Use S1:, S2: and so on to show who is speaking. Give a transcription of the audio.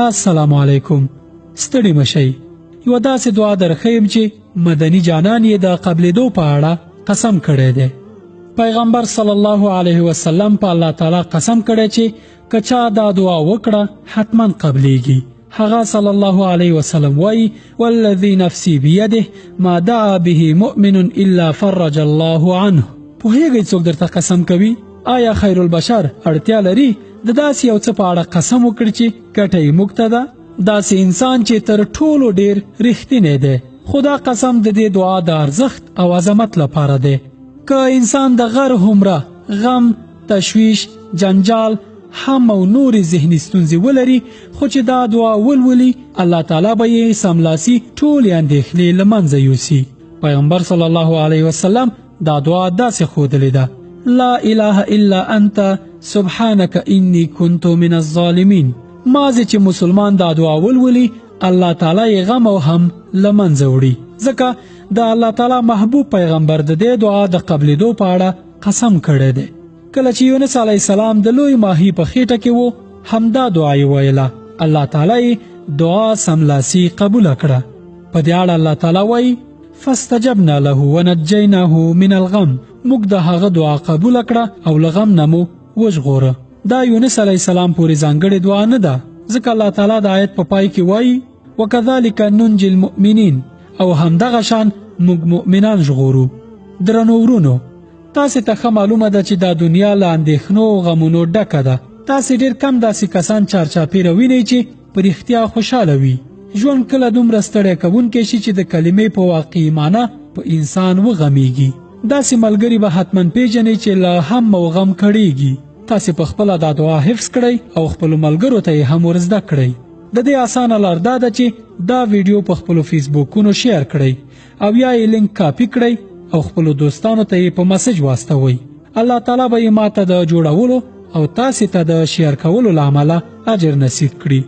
S1: السلام علیکم. ستړي مشئ. یو داسې دعا درخیم چې مدني جانان یې د قبلېدو په اړه قسم کړی دی. پیغمبر صلی الله علیه وسلم په الله تعالی قسم کړی چې کچا دا دعا وکړه حتما قبلېږي. هغه صلی الله علیه وسلم وایي والذي نفسي بيده ما دعا به مؤمن الا فرج الله عنه. پوهیږئ څوک درته قسم کوي؟ آیا خیر البشر اړتیا لري د داسې یو څه په اړه قسم وکړي چې ګټه یې موږ ته ده؟ داسې انسان چې تر ټولو ډیر رښتینی دی. خدا قسم د دې دعا د ارزښت او عظمت لپاره دی. که انسان د غر هومره غم، تشویش، جنجال، هم او نورې ذهني ستونزې ولري، خو چې دا دعا ولولي الله تعالی به یې سملاسي ټولې اندېښنې له منځه یوسي. پیغمبر صلی الله علیه وسلم دا دعا داسې ښودلې ده: لا اله الا انت سبحانك انی كنت من الظالمین. مازې چې مسلمان دا دعا ولولي الله تعالی یې غم او هم له منځه وړي. ځکه د الله تعالی محبوب پیغمبر د دې دعا د قبلېدو په اړه قسم کړی دی. کله چې یونس علیه السلام د لوی ماهي په خېټه کې و، همدا دعا یې ویله. الله تعالی دعا سملاسي قبوله کړه. په دې اړه الله تعالی وایي فاستجبنا له ونجیناه من الغم. موږ د هغه دعا قبوله کړه او له غم نه مو وژغوره. دا یونس علیه السلام پورې ځانګړې دعا نه ده، ځکه الله تعالی د آیت په پای کې وایي وکذلک ننجی المؤمنین، او همدغه شان موږ مؤمنان ژغورو. درنو ورونو، تاسې ته ښه معلومه ده چې دا دنیا له اندېښنو او غمونو ډکه ده. تاسې ډېر کم داسې کسان چارچاپېره وینئ چې په رښتیا خوشحاله وي. ژوند کله دومره ستړی کوونکی شي چې د کلمې په واقعي معنا په انسان وغمیږي. داسې ملګري به حتما پیژنئ چې له هم او غم کړیږي. تاسې په خپله دا دعا حفظ کړئ او خپلو ملګرو ته یې هم ورزده کړئ. د دې اسانه لار دا ده چې دا ویډیو په خپلو فیسبوکونو شیر کړئ او یا یې لینک کاپی کړئ او خپلو دوستانو ته یې په مسج واستوئ. الله تعالی به یې ماته د جوړولو او تاسې ته د شیر کولو له امله اجر نصیب کړي.